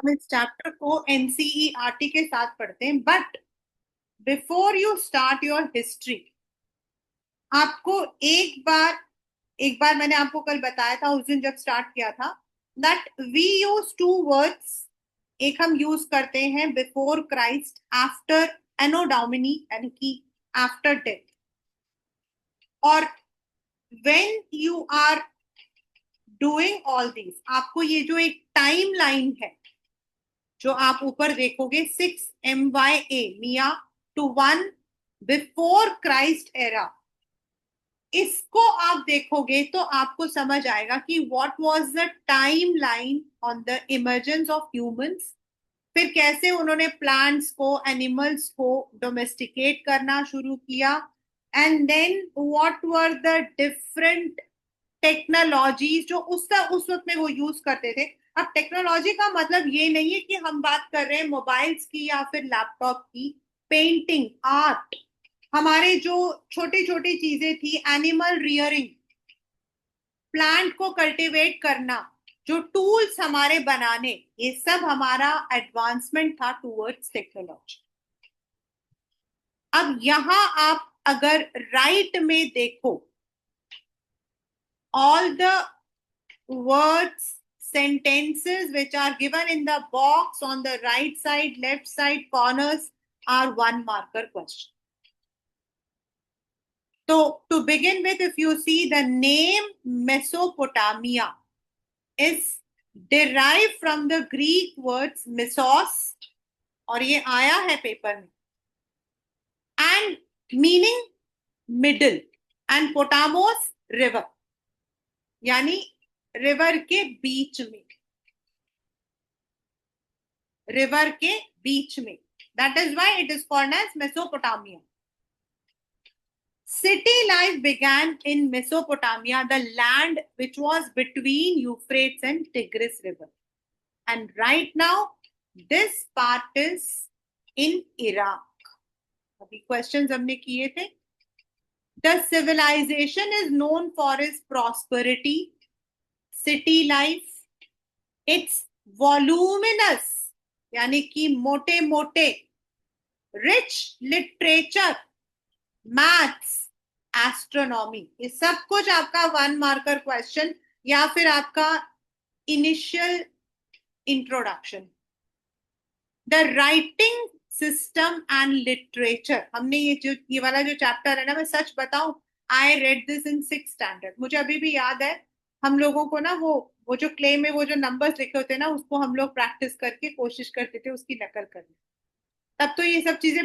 हम इस चैप्टर को एनसीईआरटी के साथ पढ़ते हैं, but before you start your history, आपको एक बार मैंने आपको कल बताया था, उस दिन जब स्टार्ट किया था, that we use two words. एक हम यूज करते हैं before Christ, after Anno Domini, यानी कि आफ्टर डेथ। और when you are doing all this, आपको ये जो एक टाइम लाइन है जो आप ऊपर देखोगे, 6 MYA मिया टू 1 बिफोर क्राइस्ट एरा, इसको आप देखोगे तो आपको समझ आएगा कि what was the timeline on the emergence of humans. फिर कैसे उन्होंने प्लांट्स को, एनिमल्स को डोमेस्टिकेट करना शुरू किया, and then what were the different technologies जो उस वक्त में वो यूज करते थे। अब टेक्नोलॉजी का मतलब ये नहीं है कि हम बात कर रहे हैं मोबाइल्स की या फिर लैपटॉप की। पेंटिंग, आर्ट, हमारे जो छोटी छोटी चीजें थी, एनिमल रियरिंग, प्लांट को कल्टीवेट करना, जो टूल्स हमारे बनाने, ये सब हमारा एडवांसमेंट था टूवर्ड्स टेक्नोलॉजी। अब यहां आप अगर राइट में देखो, all the words, sentences which are given in the box on the right side, left side corners are 1 marker question. So to begin with, if you see, the name Mesopotamia is derived from the Greek words mesos, और ये आया है paper में, and meaning middle, and potamos river, यानी river के बीच में, river के बीच में, that is why it is called as Mesopotamia. City life began in Mesopotamia, the land which was between Euphrates and Tigris river, and right now this part is in Iraq. अभी questions हमने किए थे. The civilization is known for its prosperity, city life, its voluminous, यानी कि मोटे मोटे, rich literature, maths, astronomy, ये सब कुछ आपका 1 मार्कर क्वेश्चन या फिर आपका initial introduction. The writing system and literature, हमने ये वाला जो चैप्टर है ना, मैं सच बताऊं, I read this in 6th standard. मुझे अभी भी याद है, हम लोगों को ना वो जो क्ले में वो जो नंबर्स लिखे होते हैं ना, उसको हम लोग प्रैक्टिस करके कोशिश करते थे उसकी नकल करने. तब तो ये सब चीजें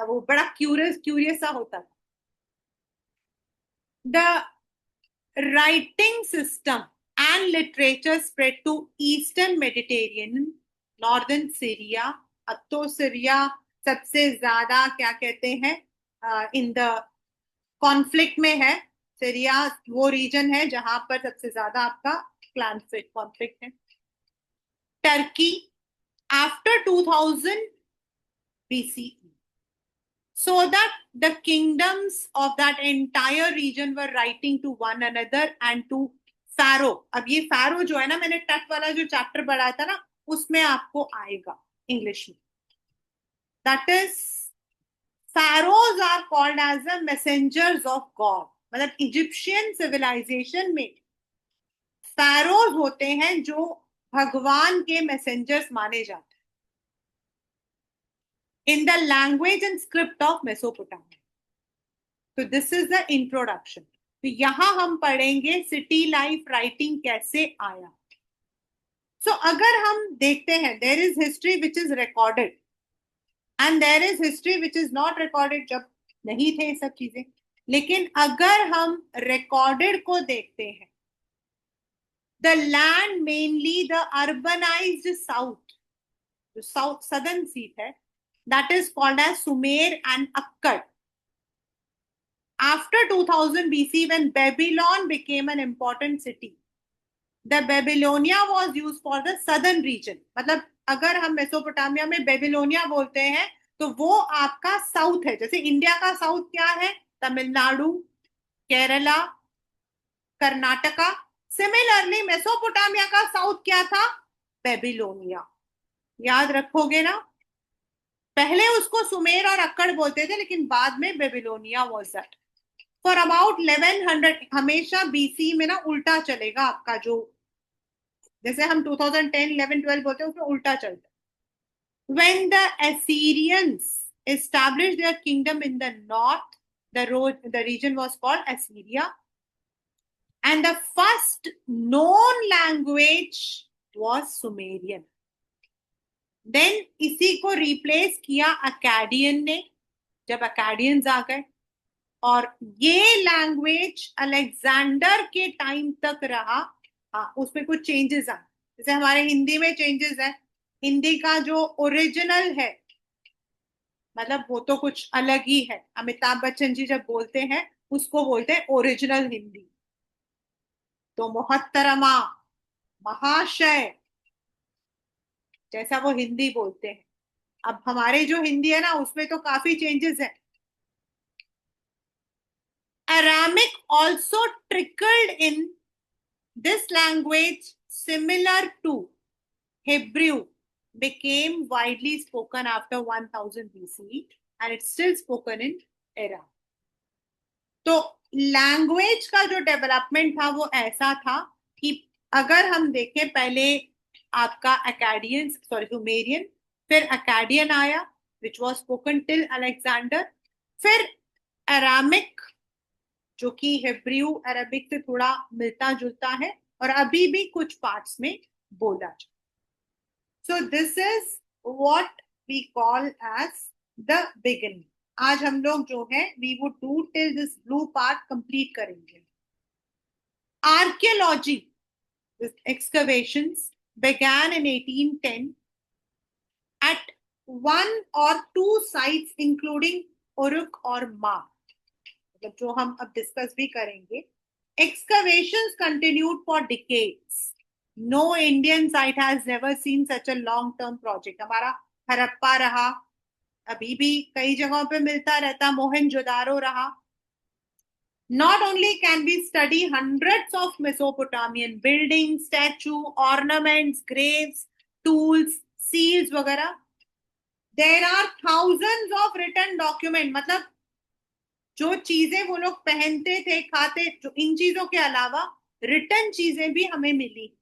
वो बड़ा क्यूरियस सा होता था. The writing system and literature spread to eastern Mediterranean, northern Syria. अब तो सीरिया सबसे ज्यादा क्या कहते हैं, इन द कॉन्फ्लिक्ट में है. सीरिया वो रीजन है जहां पर सबसे ज्यादा आपका कॉन्फ्लिक्ट है. Turkey after 2000 BCE, so that the kingdoms of that entire region were writing to one another and to Pharaoh. अब ये Pharaoh जो है ना, मैंने टक वाला जो चैप्टर पढ़ाया था ना, उसमें आपको आएगा इंग्लिश में. That is, Pharaohs are called as the messengers of God. मतलब इजिप्शियन सिविलाइजेशन में pharaohs होते हैं जो भगवान के मैसेंजर्स माने जाते हैं in the language and script of Mesopotamia. तो दिस इज द इंट्रोडक्शन. तो यहां हम पढ़ेंगे सिटी लाइफ राइटिंग कैसे आया. सो अगर हम देखते हैं, there is history which is recorded and there is history which is not recorded, जब नहीं थे ये सब चीजें. लेकिन अगर हम रिकॉर्डेड को देखते हैं, the land mainly the urbanised south, जो साउथ सदर्न सीट है, that is called as Sumer and Akkad. After 2000 BC, when Babylon became an important city, the Babylonia was used for the southern region. मतलब अगर हम Mesopotamia में Babylonia बोलते हैं तो वो आपका साउथ है. जैसे इंडिया का साउथ क्या है, तमिलनाडु, केरला, कर्नाटका. सिमिलरली मेसोपोटामिया का साउथ क्या था, बेबीलोनिया। याद रखोगे ना? पहले उसको सुमेर और अक्कड़ बोलते थे, लेकिन बाद में Babylonia was that. For about 1100, हमेशा बीसी में ना उल्टा चलेगा आपका, जो जैसे हम 2010 11 12 बोलते हैं उसमें उल्टा चलता है। When the Assyrians established their kingdom in the north, the region was called Assyria, and the first known language was Sumerian. Then इसी को रिप्लेस किया अकाडियन ने, जब अकाडियंस आ गए, और ये लैंग्वेज अलेक्जेंडर के टाइम तक रहा। हाँ, उसमें कुछ चेंजेस आए, जैसे हमारे हिंदी में चेंजेस है। हिंदी का जो ओरिजिनल है, मतलब वो तो कुछ अलग ही है। अमिताभ बच्चन जी जब बोलते हैं उसको बोलते हैं ओरिजिनल हिंदी। तो मोहतरमा, महाशय, जैसा वो हिंदी बोलते हैं। अब हमारे जो हिंदी है ना, उसमें तो काफी चेंजेस है। Aramic also trickled in. This language, similar to Hebrew, became widely spoken after 1000 BCE, and it's still spoken in Iran. तो लैंग्वेज का जो डेवलपमेंट था वो ऐसा था कि अगर हम देखें, पहले आपका अकाडियन, सॉरी सुमेरियन, फिर अकाडियन आया which was spoken till Alexander, फिर अरामिक जो कि हिब्रू अरबिक से थोड़ा मिलता जुलता है और अभी भी कुछ पार्ट्स में बोला जाता। So this is what we call as the beginning. आज हम लोग जो है we would do till this blue part complete करेंगे। Archaeology excavations began in 1810 at one or two sites including Uruk और Ma, मतलब जो हम अब डिस्कस भी करेंगे। Excavations continued for decades. No Indian site has never seen such a long-term project. हमारा हरप्पा रहा, अभी भी कई जगहों पे मिलता रहता, मोहनजोदारो रहा। Not only can we study hundreds of Mesopotamian buildings, statue, ornaments, graves, tools, seals वगैरह, there are thousands of written document, मतलब जो चीजें वो लोग पहनते थे, खाते, जो इन चीजों के अलावा रिटर्न चीजें भी हमें मिली।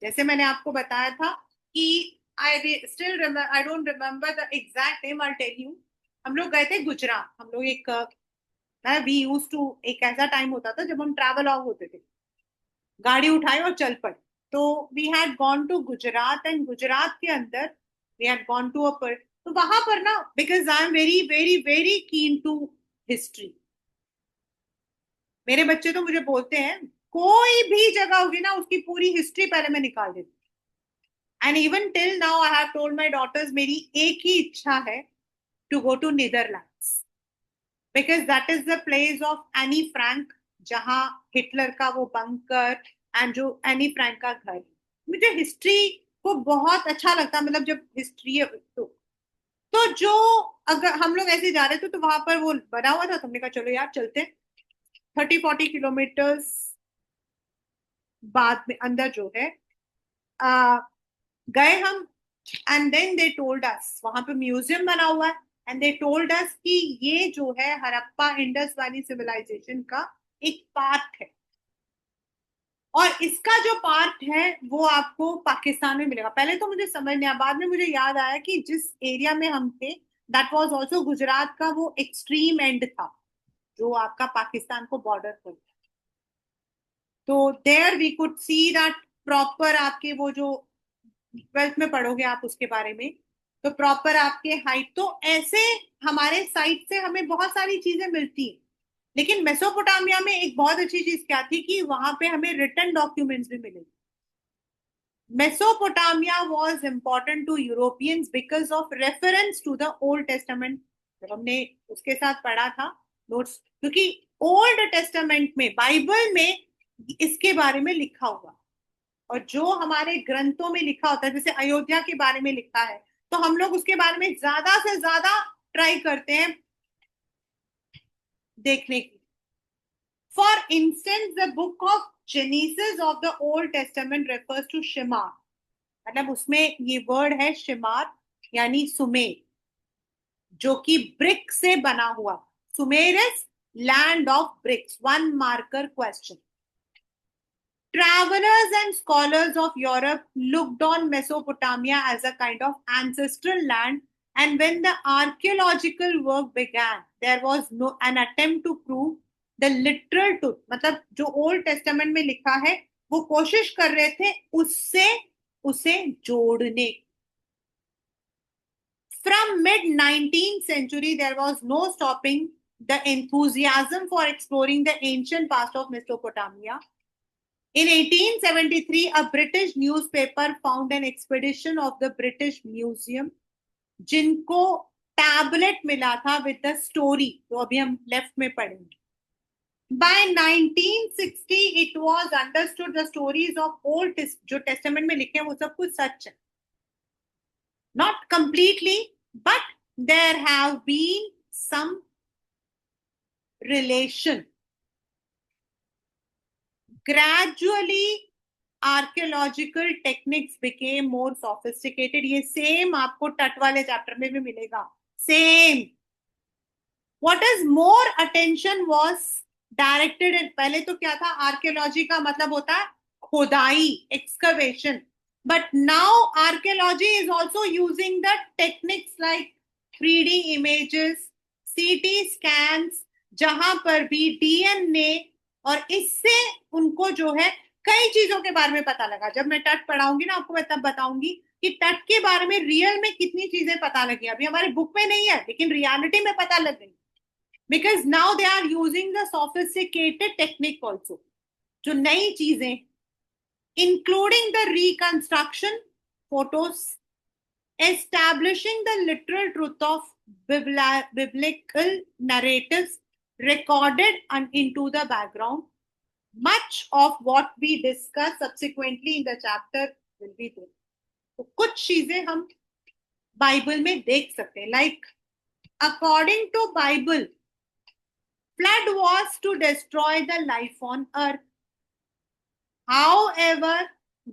जैसे मैंने आपको बताया था कि I don't remember the exact name, I tell you. हम लोग गए थे गुजरात, हम लोग एक वी यूज टू, एक ऐसा टाइम होता था जब हम ट्रैवल ऑफ होते थे, गाड़ी उठाए और चल पड़े। तो we had gone to Gujarat, and Gujarat के अंदर we had gone to a, तो वहां पर ना, because I am very very very keen to history, मेरे बच्चे तो मुझे बोलते हैं कोई भी जगह होगी ना उसकी पूरी हिस्ट्री पहले मैं निकाल देती। And even till now I have told my daughters, मेरी एक ही इच्छा है, to go to Netherlands, because that is the place of Anne Frank, जहां हिटलर का वो बंकर एंड जो एनी फ्रैंक का घर। मुझे हिस्ट्री को बहुत अच्छा लगता, मतलब जब हिस्ट्री तो जो, अगर हम लोग ऐसे जा रहे थे तो वहां पर वो बना हुआ था, तो हमने कहा चलो यार चलते हैं। 30-40 किलोमीटर्स बाद में अंदर जो है आ, गए हम, and then they told us, वहां पे म्यूजियम बना हुआ है, एंड दे टोल्ड अस कि ये जो है हड़प्पा इंडस वैली सिविलाइजेशन का एक पार्ट है, और इसका जो पार्ट है वो आपको पाकिस्तान में मिलेगा। पहले तो मुझे समझ नहीं आया, बाद में मुझे याद आया कि जिस एरिया में हम थे दैट वाज आल्सो गुजरात का वो एक्सट्रीम एंड था, जो आपका पाकिस्तान को बॉर्डर पर। तो there we could see that proper, आपके वो जो 12th में पढ़ोगे आप उसके बारे में, तो प्रॉपर आपके हाइट, तो ऐसे हमारे साइड से हमें बहुत सारी चीजें मिलती हैं। लेकिन मेसोपोटामिया में एक बहुत अच्छी चीज क्या थी कि वहां पे हमें रिटन डॉक्यूमेंट्स भी मिले। Mesopotamia was important to Europeans because of reference to the old Testament. जब हमने उसके साथ पढ़ा था नोट्स, क्योंकि ओल्ड टेस्टामेंट में, बाइबल में इसके बारे में लिखा हुआ, और जो हमारे ग्रंथों में लिखा होता है, जैसे अयोध्या के बारे में लिखा है, तो हम लोग उसके बारे में ज्यादा से ज्यादा ट्राई करते हैं देखने की। For instance the book of Genesis of the old Testament refers to Shinar, मतलब उसमें ये वर्ड है शिमार, यानी सुमेर, जो कि ब्रिक से बना हुआ। Sumer is land of BRICS. One marker question. Travelers and scholars of Europe looked on Mesopotamia as a kind of ancestral land, and when the archaeological work began, there was no an attempt to prove the literal truth. मतलब जो old testament में लिखा है वो कोशिश कर रहे थे उससे उसे जोड़ने। From mid 19th century, there was no stopping the enthusiasm for exploring the ancient past of Mesopotamia. In 1873, a British newspaper found an expedition of the British Museum, जिनको टैबलेट मिला था with the story, तो अभी हम left में पढ़ेंगे. By 1960, it was understood the stories of old जो testament में लिखे हैं वो सब कुछ सच है. Not completely, but there have been some relation. Gradually, archaeological techniques became more sophisticated. ये सेम आपको टट वाले चैप्टर में भी मिलेगा. Same. What is more attention was directed in. पहले तो क्या था, आर्कियोलॉजी का मतलब होता है खोदाई, excavation. But now archaeology is also using the techniques like 3D images, सीटी स्कैन्स, जहां पर भी डीएनए, और इससे उनको जो है कई चीजों के बारे में पता लगा. जब मैं टट पढ़ाऊंगी ना आपको, मैं तब बताऊंगी कि टट के बारे में रियल में कितनी चीजें पता लगी. अभी हमारे बुक में नहीं है लेकिन रियलिटी में पता लग गई. Because now they are using the sophisticated technique also. जो नई चीजें, including the reconstruction, photos, establishing the literal truth of biblical narratives recorded into the background. Much of what we discuss subsequently in the chapter will be there. तो कुछ चीजें हम Bible में देख सकते हैं. Like according to Bible, flood was to destroy the life on earth. However,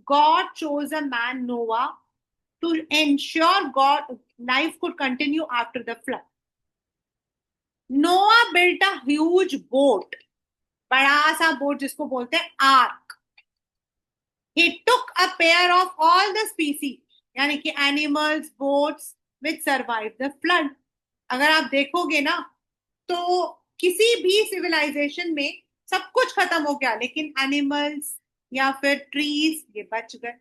God chose a man, Noah, to ensure life could continue after the flood. Noah built a huge boat, बड़ा सा boat जिसको बोलते हैं arc. He took a pair of all the species, यानी कि animals, boats which survived the flood. अगर आप देखोगे ना तो किसी भी सिविलाइजेशन में सब कुछ खत्म हो गया लेकिन एनिमल्स या फिर ट्रीज ये बच गए.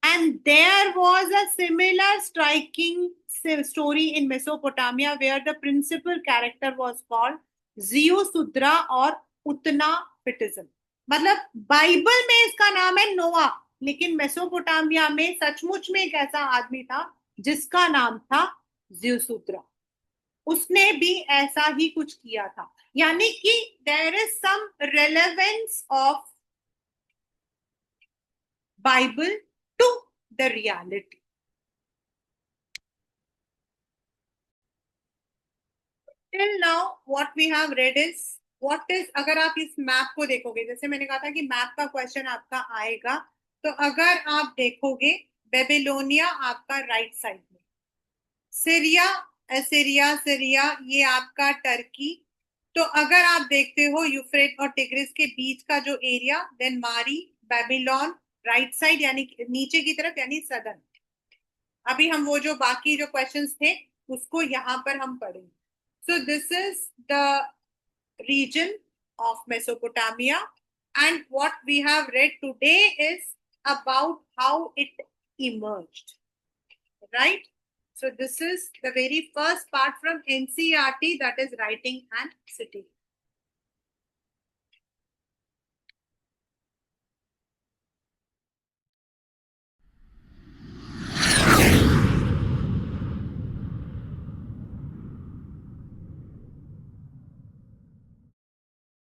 And there was a similar striking story in Mesopotamia where the principal character was called Ziusudra और Utnapishtim. मतलब बाइबल में इसका नाम है नोआ, लेकिन मेसोपोटामिया में सचमुच में एक ऐसा आदमी था जिसका नाम था जियुसुद्रा. उसने भी ऐसा ही कुछ किया था. यानी कि there is some relevance of Bible to the reality. Till now what we have read is what is. अगर आप इस मैप को देखोगे, जैसे मैंने कहा था कि मैप का क्वेश्चन आपका आएगा, तो अगर आप देखोगे बेबीलोनिया आपका राइट साइड में, सीरिया, असीरिया, सीरिया ये आपका टर्की. तो अगर आप देखते हो यूफ्रेट और टिग्रिस के बीच का जो एरिया, देन मारी, बेबीलोन राइट साइड यानी नीचे की तरफ यानी सदर्न. अभी हम वो जो बाकी जो क्वेश्चंस थे उसको यहाँ पर हम पढ़ेंगे. सो this is the region of Mesopotamia, and what we have read today is about how it emerged, right? So this is the very first part from NCERT, that is writing and city.